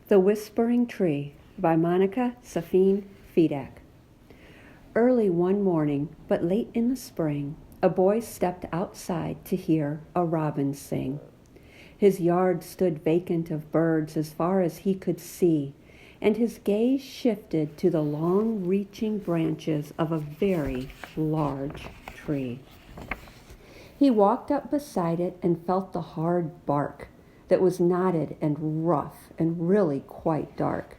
The Whispering Tree by Safin, fedak. Early one morning, but late in the spring, a boy stepped outside to hear a robin sing. His yard stood vacant of birds as far as he could see, and his gaze shifted to the long-reaching branches of a very large tree. He walked up beside it and felt the hard bark that was knotted and rough and really quite dark.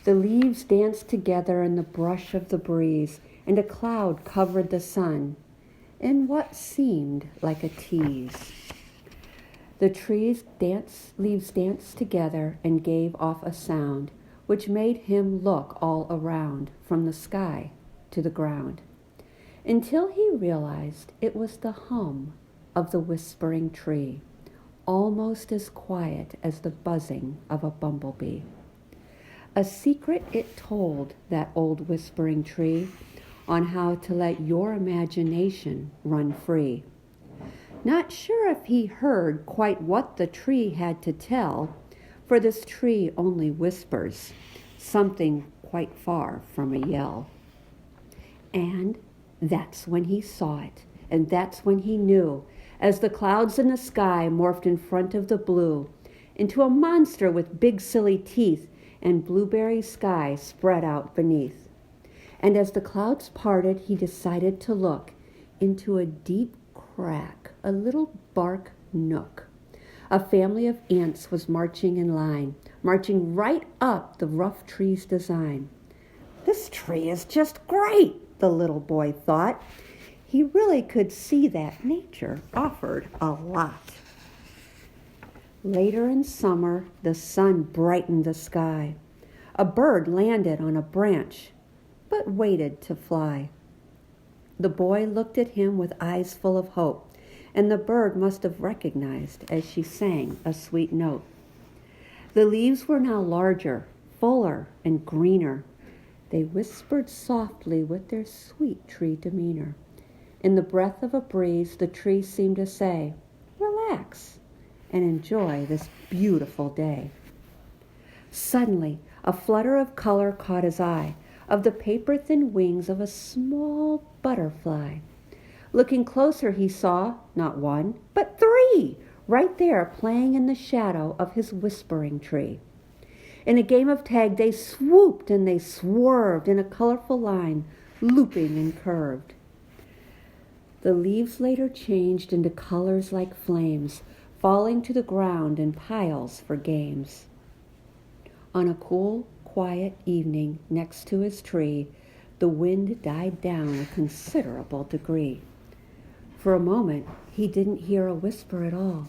The leaves danced together in the brush of the breeze, and a cloud covered the sun in what seemed like a tease. The leaves danced together and gave off a sound which made him look all around, from the sky to the ground, until he realized it was the hum of the whispering tree, almost as quiet as the buzzing of a bumblebee. A secret it told, that old whispering tree, on how to let your imagination run free. Not sure if he heard quite what the tree had to tell, for this tree only whispers, something quite far from a yell. And that's when he saw it, and that's when he knew, as the clouds in the sky morphed in front of the blue, into a monster with big silly teeth and blueberry sky spread out beneath. And as the clouds parted, he decided to look into a deep crack, a little bark nook. A family of ants was marching in line, marching right up the rough tree's design. "This tree is just great," the little boy thought. He really could see that nature offered a lot. Later in summer, the sun brightened the sky. A bird landed on a branch, but waited to fly. The boy looked at him with eyes full of hope, and the bird must have recognized as she sang a sweet note. The leaves were now larger, fuller, and greener. They whispered softly with their sweet tree demeanor. In the breath of a breeze, the tree seemed to say, "Relax and enjoy this beautiful day." Suddenly, a flutter of color caught his eye, of the paper-thin wings of a small butterfly. Looking closer, he saw not one, but three, right there playing in the shadow of his whispering tree. In a game of tag, they swooped and they swerved in a colorful line, looping and curved. The leaves later changed into colors like flames, falling to the ground in piles for games. On a cool, quiet evening next to his tree, the wind died down a considerable degree. For a moment, he didn't hear a whisper at all,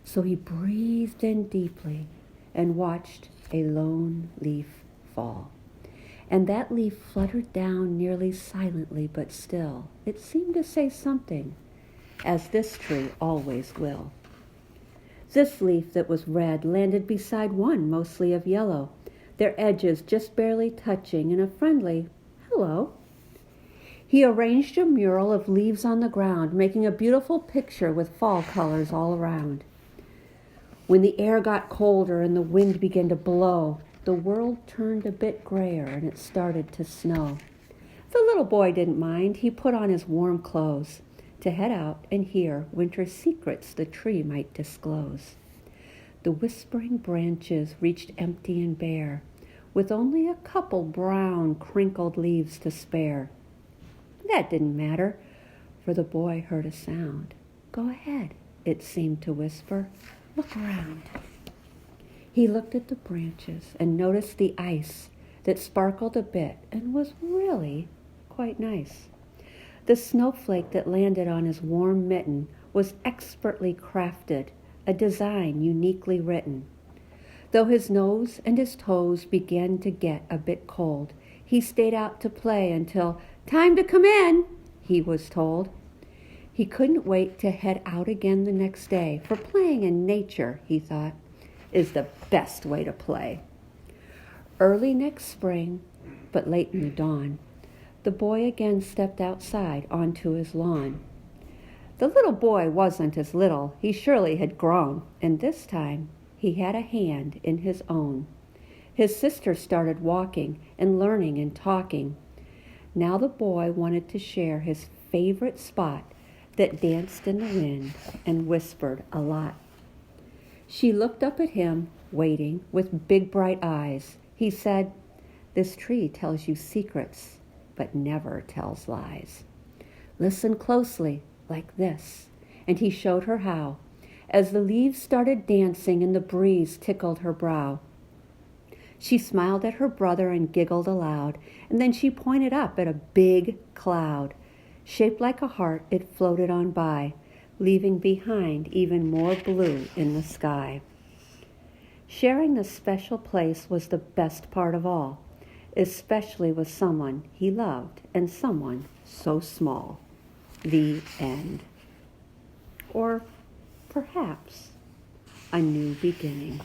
so he breathed in deeply and watched a lone leaf fall. And that leaf fluttered down nearly silently, but still. It seemed to say something, as this tree always will. This leaf that was red landed beside one mostly of yellow, their edges just barely touching in a friendly hello. He arranged a mural of leaves on the ground, making a beautiful picture with fall colors all around. When the air got colder and the wind began to blow, the world turned a bit grayer and it started to snow. The little boy didn't mind. He put on his warm clothes to head out and hear winter's secrets the tree might disclose. The whispering branches reached empty and bare, with only a couple brown, crinkled leaves to spare. That didn't matter, for the boy heard a sound. "Go ahead," it seemed to whisper. "Look around." He looked at the branches and noticed the ice that sparkled a bit and was really quite nice. The snowflake that landed on his warm mitten was expertly crafted, a design uniquely written. Though his nose and his toes began to get a bit cold, he stayed out to play until "Time to come in," he was told. He couldn't wait to head out again the next day, for playing in nature, he thought, is the best way to play. Early next spring, but late in the dawn, the boy again stepped outside onto his lawn. The little boy wasn't as little, he surely had grown, and this time he had a hand in his own. His sister started walking and learning and talking. Now the boy wanted to share his favorite spot that danced in the wind and whispered a lot. She looked up at him, waiting, with big bright eyes. He said, "This tree tells you secrets, but never tells lies. Listen closely, like this." And he showed her how, as the leaves started dancing and the breeze tickled her brow. She smiled at her brother and giggled aloud, and then she pointed up at a big cloud. Shaped like a heart, it floated on by, leaving behind even more blue in the sky. Sharing this special place was the best part of all, especially with someone he loved and someone so small. The end. Or perhaps a new beginning.